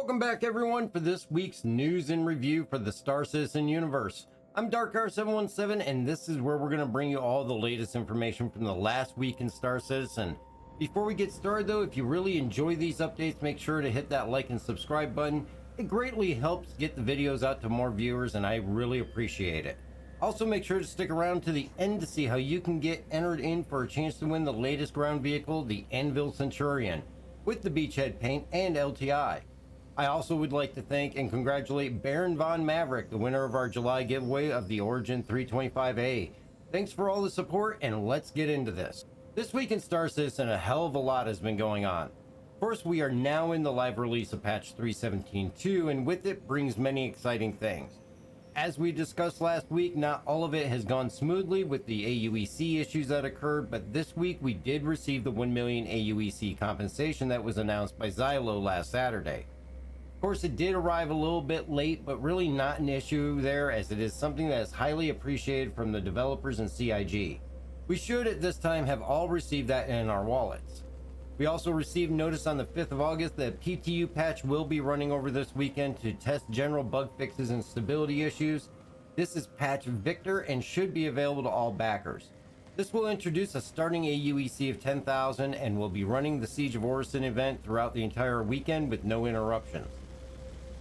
Welcome back everyone for this week's news and review for the Star Citizen universe. I'm DarkR717 and this is where we're going to bring you all the latest information from the last week in Star Citizen. Before we get started though, if you really enjoy these updates, make sure to hit that like and subscribe button. It greatly helps get the videos out to more viewers and I really appreciate it. Also make sure to stick around to the end to see how you can get entered in for a chance to win the latest ground vehicle, the Anvil Centurion, with the beachhead paint and LTI. I also would like to thank and congratulate Baron Von Maverick, the winner of our July giveaway of the Origin 325A. Thanks for all the support and let's get into this. This week in Star Citizen, a hell of a lot has been going on. Of course, we are now in the live release of patch 317.2 and with it brings many exciting things. As we discussed last week, not all of it has gone smoothly with the AUEC issues that occurred, but this week we did receive the 1 million AUEC compensation that was announced by Xylo last Saturday. Of course, it did arrive a little bit late, but really not an issue there as it is something that is highly appreciated from the developers and CIG. We should at this time have all received that in our wallets. We also received notice on the 5th of August that PTU patch will be running over this weekend to test general bug fixes and stability issues. This is patch Victor and should be available to all backers. This will introduce a starting AUEC of 10,000 and will be running the Siege of Orison event throughout the entire weekend with no interruptions.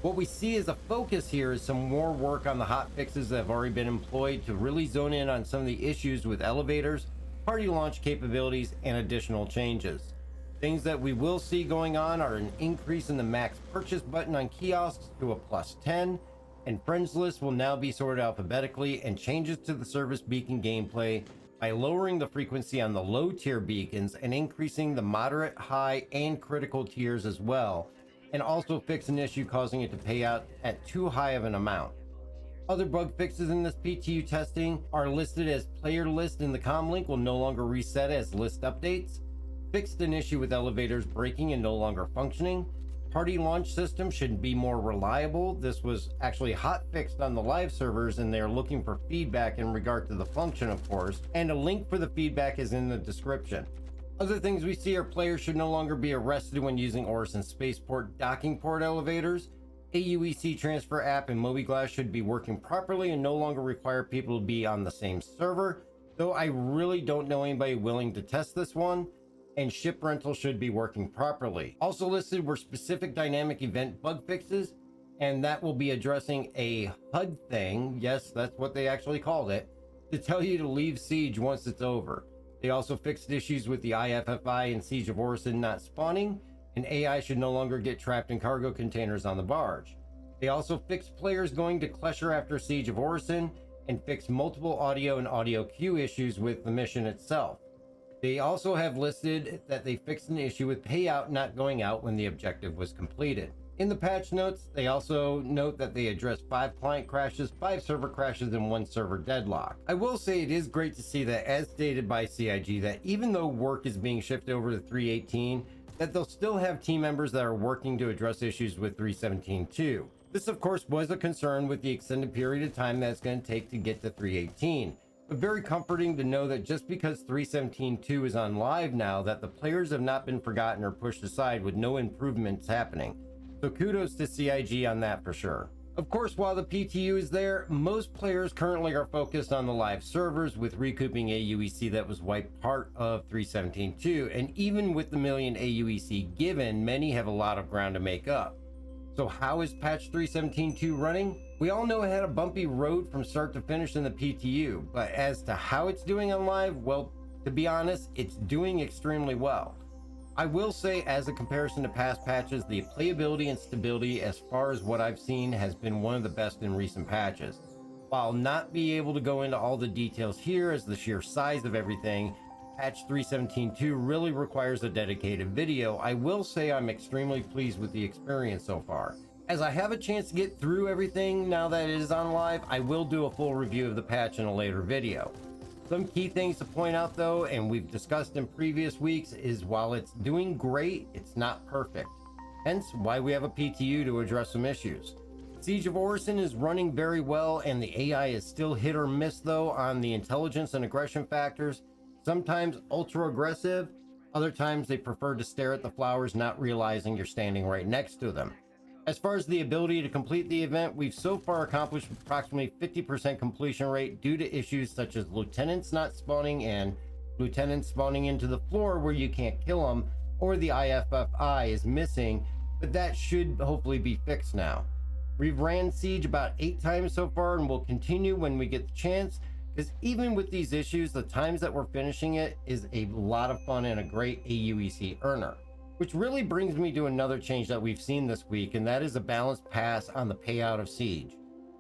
What we see as a focus here is some more work on the hotfixes that have already been employed to really zone in on some of the issues with elevators, party launch capabilities, and additional changes. Things that we will see going on are an increase in the max purchase button on kiosks to a +10, and friends list will now be sorted alphabetically, and changes to the service beacon gameplay by lowering the frequency on the low tier beacons and increasing the moderate, high, and critical tiers as well, and also fix an issue causing it to pay out at too high of an amount. Other bug fixes in this PTU testing are listed as player list in the comm link will no longer reset as list updates, fixed an issue with elevators breaking and no longer functioning, party launch system should be more reliable. This was actually hot fixed on the live servers and they're looking for feedback in regard to the function of course, and a link for the feedback is in the description. Other things we see are players should no longer be arrested when using Orison Spaceport docking port elevators. AUEC transfer app and mobiGlass should be working properly and no longer require people to be on the same server, though I really don't know anybody willing to test this one. And ship rental should be working properly. Also listed were specific dynamic event bug fixes, and that will be addressing a HUD thing, yes, that's what they actually called it, to tell you to leave Siege once it's over. They also fixed issues with the IFFI and Siege of Orison not spawning, and AI should no longer get trapped in cargo containers on the barge. They also fixed players going to Klesher after Siege of Orison, and fixed multiple audio and audio queue issues with the mission itself. They also have listed that they fixed an issue with payout not going out when the objective was completed. In the patch notes, they also note that they addressed 5 client crashes, 5 server crashes, and 1 server deadlock. I will say it is great to see that, as stated by CIG, that even though work is being shifted over to 318, that they'll still have team members that are working to address issues with 317.2. This of course was a concern with the extended period of time that it's going to take to get to 318. But very comforting to know that just because 317.2 is on live now, that the players have not been forgotten or pushed aside with no improvements happening. So kudos to CIG on that for sure. Of course, while the PTU is there, most players currently are focused on the live servers with recouping AUEC that was wiped part of 317.2, and even with the million AUEC given, many have a lot of ground to make up. So how is patch 317.2 running? We all know it had a bumpy road from start to finish in the PTU, but as to how it's doing on live, well, to be honest, it's doing extremely well. I will say, as a comparison to past patches, the playability and stability as far as what I've seen has been one of the best in recent patches. While not be able to go into all the details here as the sheer size of everything, patch 317.2 really requires a dedicated video. I will say I'm extremely pleased with the experience so far. As I have a chance to get through everything now that it is on live, I will do a full review of the patch in a later video. Some key things to point out though, and we've discussed in previous weeks, is while it's doing great, it's not perfect. Hence why we have a PTU to address some issues. Siege of Orison is running very well and the AI is still hit or miss though on the intelligence and aggression factors. Sometimes ultra aggressive, other times they prefer to stare at the flowers not realizing you're standing right next to them. As far as the ability to complete the event, we've so far accomplished approximately 50% completion rate due to issues such as lieutenants not spawning in, lieutenants spawning into the floor where you can't kill them, or the IFFI is missing, but that should hopefully be fixed now. We've ran Siege about 8 times so far and will continue when we get the chance, because even with these issues, the times that we're finishing it is a lot of fun and a great AUEC earner. Which really brings me to another change that we've seen this week, and that is a balanced pass on the payout of Siege.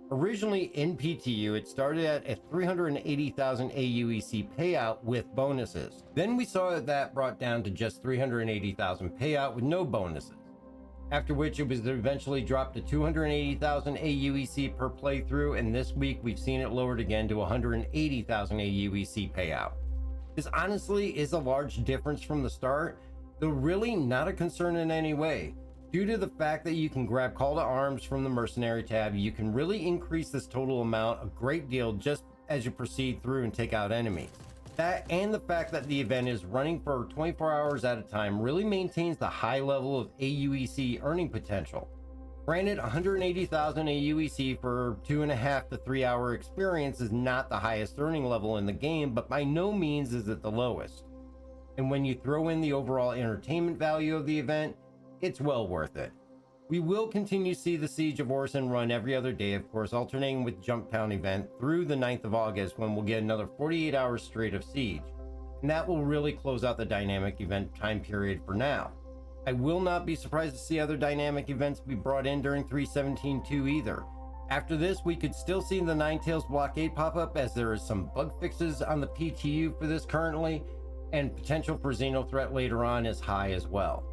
Originally in PTU, it started at a 380,000 AUEC payout with bonuses. Then we saw that brought down to just 380,000 payout with no bonuses. After which it was eventually dropped to 280,000 AUEC per playthrough, and this week we've seen it lowered again to 180,000 AUEC payout. This honestly is a large difference from the start, though really not a concern in any way. Due to the fact that you can grab Call to Arms from the Mercenary tab, you can really increase this total amount a great deal just as you proceed through and take out enemies. That and the fact that the event is running for 24 hours at a time really maintains the high level of AUEC earning potential. Granted, 180,000 AUEC for 2.5 to 3 hour experience is not the highest earning level in the game, but by no means is it the lowest. And when you throw in the overall entertainment value of the event, it's well worth it. We will continue to see the Siege of Orison run every other day, of course, alternating with Jump Town event through the 9th of August when we'll get another 48 hours straight of Siege. And that will really close out the dynamic event time period for now. I will not be surprised to see other dynamic events be brought in during 3.17.2 either. After this, we could still see the Ninetales blockade pop up, as there is some bug fixes on the PTU for this currently, and potential for Xeno threat later on is high as well.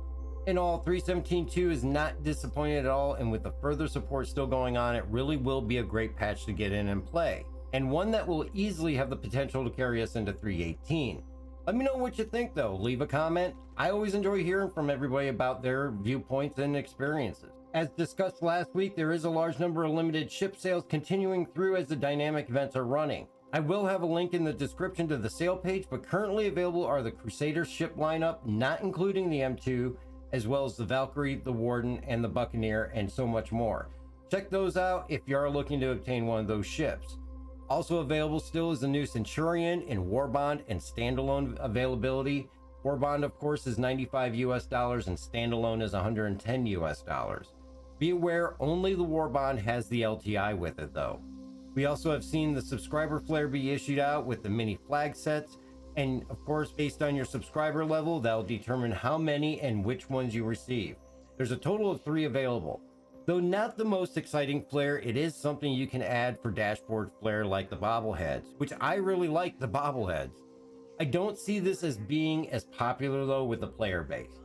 In all, 3.17.2 is not disappointed at all, and with the further support still going on, it really will be a great patch to get in and play, and one that will easily have the potential to carry us into 3.18. Let me know what you think though, leave a comment. I always enjoy hearing from everybody about their viewpoints and experiences. As discussed last week, there is a large number of limited ship sales continuing through as the dynamic events are running. I will have a link in the description to the sale page, but currently available are the Crusader ship lineup, not including the M2, as well as the Valkyrie, the Warden, and the Buccaneer, and so much more. Check those out if you are looking to obtain one of those ships. Also available still is the new Centurion in Warbond and standalone availability. Warbond, of course, is $95 US and standalone is $110 US. Be aware, only the Warbond has the LTI with it though. We also have seen the subscriber flare be issued out with the mini flag sets, and of course, based on your subscriber level, that'll determine how many and which ones you receive. There's a total of 3 available. Though not the most exciting flare, it is something you can add for dashboard flare like the bobbleheads, which I really like the bobbleheads. I don't see this as being as popular though with the player base.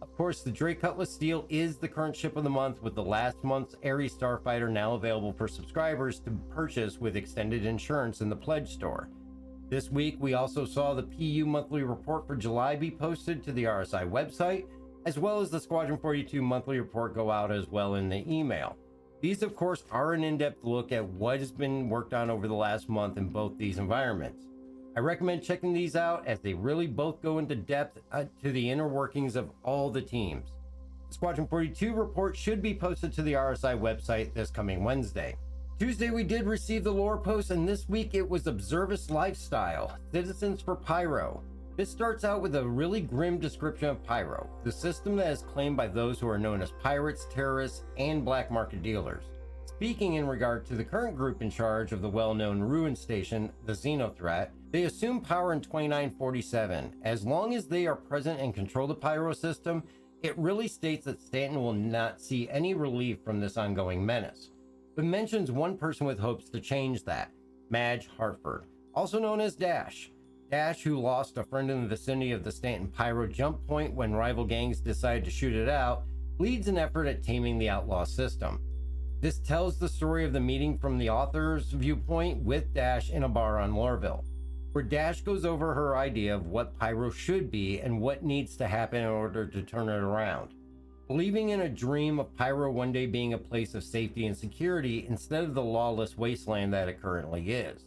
Of course, the Drake Cutlass Steel is the current ship of the month, with the last month's Ares Starfighter now available for subscribers to purchase with extended insurance in the pledge store. This week, we also saw the PU monthly report for July be posted to the RSI website, as well as the Squadron 42 monthly report go out as well in the email. These, of course, are an in-depth look at what has been worked on over the last month in both these environments. I recommend checking these out, as they really both go into depth to the inner workings of all the teams. The Squadron 42 report should be posted to the RSI website this coming Wednesday. Tuesday, we did receive the lore post, and this week it was Observus Lifestyle, Citizens for Pyro. This starts out with a really grim description of Pyro, the system that is claimed by those who are known as pirates, terrorists, and black market dealers. Speaking in regard to the current group in charge of the well-known Ruin Station, the Xeno threat, they assume power in 2947. As long as they are present and control the Pyro system, it really states that Stanton will not see any relief from this ongoing menace, but mentions one person with hopes to change that, Madge Hartford, also known as Dash. Dash, who lost a friend in the vicinity of the Stanton Pyro jump point when rival gangs decided to shoot it out, leads an effort at taming the outlaw system. This tells the story of the meeting from the author's viewpoint with Dash in a bar on Lorville, where Dash goes over her idea of what Pyro should be and what needs to happen in order to turn it around. Believing in a dream of Pyro one day being a place of safety and security instead of the lawless wasteland that it currently is.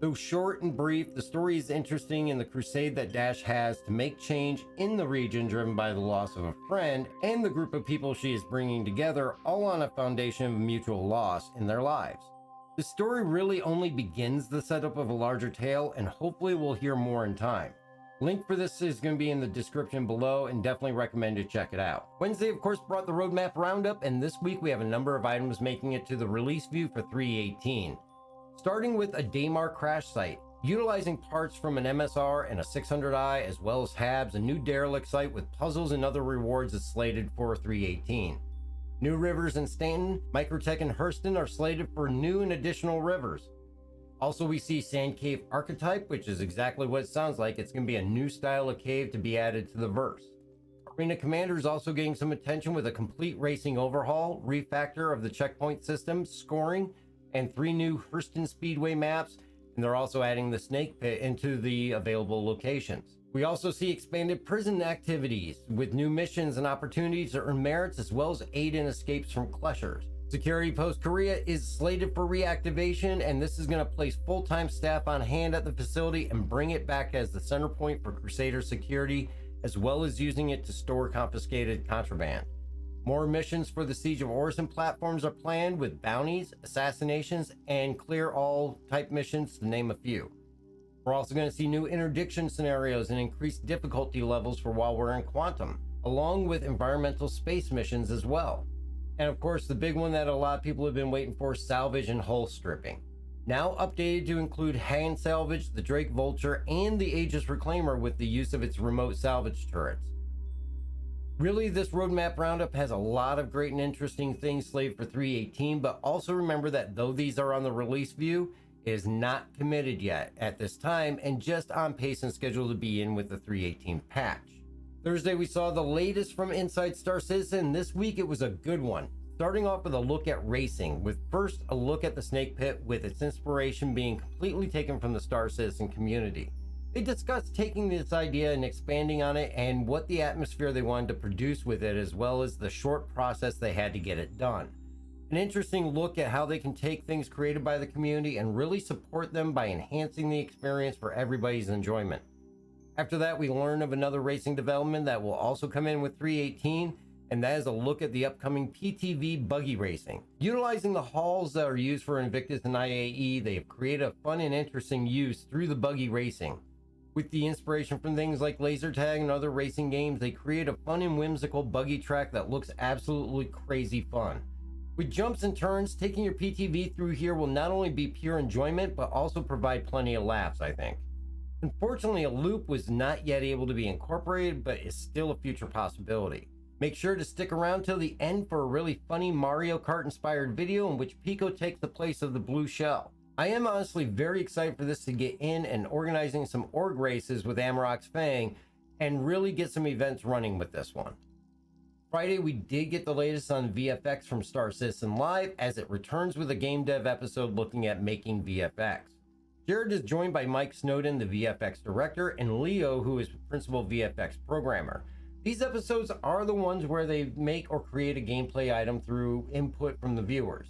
Though short and brief, the story is interesting in the crusade that Dash has to make change in the region driven by the loss of a friend and the group of people she is bringing together, all on a foundation of mutual loss in their lives. The story really only begins the setup of a larger tale, and hopefully we'll hear more in time. Link for this is going to be in the description below, and definitely recommend you check it out. Wednesday, of course, brought the roadmap roundup, and this week we have a number of items making it to the release view for 3.18. Starting with a Daymar crash site, utilizing parts from an MSR and a 600i, as well as Habs, a new derelict site with puzzles and other rewards is slated for 3.18. New rivers in Stanton, Microtech, and Hurston are slated for new and additional rivers. Also, we see Sand Cave Archetype, which is exactly what it sounds like. It's going to be a new style of cave to be added to the verse. Arena Commander is also getting some attention with a complete racing overhaul, refactor of the checkpoint system, scoring, and 3 new Hurston Speedway maps, and they're also adding the Snake Pit into the available locations. We also see expanded prison activities with new missions and opportunities to earn merits, as well as aid in escapes from Clushers. Security Post Korea is slated for reactivation, and this is going to place full-time staff on hand at the facility and bring it back as the center point for Crusader security, as well as using it to store confiscated contraband. More missions for the Siege of Orison platforms are planned, with bounties, assassinations, and clear all type missions, to name a few. We're also going to see new interdiction scenarios and increased difficulty levels for while we're in Quantum, along with environmental space missions as well. And of course, the big one that a lot of people have been waiting for, salvage and hull stripping. Now updated to include hand salvage, the Drake Vulture, and the Aegis Reclaimer with the use of its remote salvage turrets. Really, this roadmap roundup has a lot of great and interesting things slated for 3.18, but also remember that though these are on the release view, it is not committed yet at this time and just on pace and scheduled to be in with the 3.18 patch. Thursday, we saw the latest from Inside Star Citizen. This week, it was a good one. Starting off with a look at racing, with first a look at the Snake Pit, with its inspiration being completely taken from the Star Citizen community. They discussed taking this idea and expanding on it and what the atmosphere they wanted to produce with it, as well as the short process they had to get it done. An interesting look at how they can take things created by the community and really support them by enhancing the experience for everybody's enjoyment. After that, we learn of another racing development that will also come in with 3.18, and that is a look at the upcoming PTV buggy racing. Utilizing the halls that are used for Invictus and IAE, they have created a fun and interesting use through the buggy racing. With the inspiration from things like laser tag and other racing games, they create a fun and whimsical buggy track that looks absolutely crazy fun. With jumps and turns, taking your PTV through here will not only be pure enjoyment, but also provide plenty of laughs, I think. Unfortunately, a loop was not yet able to be incorporated, but is still a future possibility. Make sure to stick around till the end for a really funny Mario Kart inspired video in which Pico takes the place of the blue shell. I am honestly very excited for this to get in and organizing some org races with Amarok's Fang and really get some events running with this one. Friday, we did get the latest on VFX from Star Citizen Live as it returns with a game dev episode looking at making VFX. Jared is joined by Mike Snowden, the VFX director, and Leo, who is the principal VFX programmer. These episodes are the ones where they make or create a gameplay item through input from the viewers.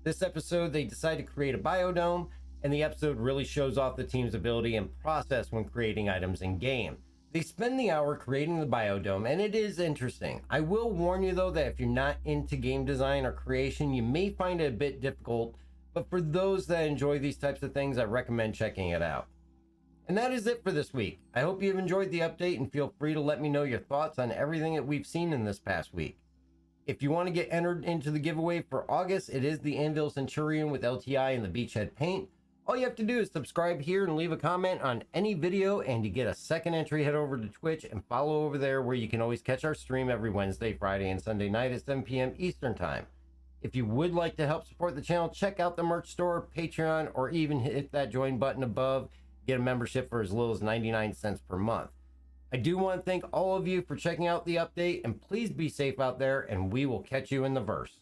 This episode, they decide to create a biodome, and the episode really shows off the team's ability and process when creating items in game. They spend the hour creating the biodome, and it is interesting. I will warn you though that if you're not into game design or creation, you may find it a bit difficult, but for those that enjoy these types of things, I recommend checking it out. And that is it for this week. I hope you've enjoyed the update, and feel free to let me know your thoughts on everything that we've seen in this past week. If you want to get entered into the giveaway for August, it is the Anvil Centurion with LTI and the Beachhead paint. All you have to do is subscribe here and leave a comment on any video, and you get a second entry. Head over to Twitch and follow over there, where you can always catch our stream every Wednesday, Friday, and Sunday night at 7 p.m. Eastern Time. If you would like to help support the channel, check out the merch store, Patreon, or even hit that join button above. Get a membership for as little as 99 cents per month. I do want to thank all of you for checking out the update, and please be safe out there, and we will catch you in the verse.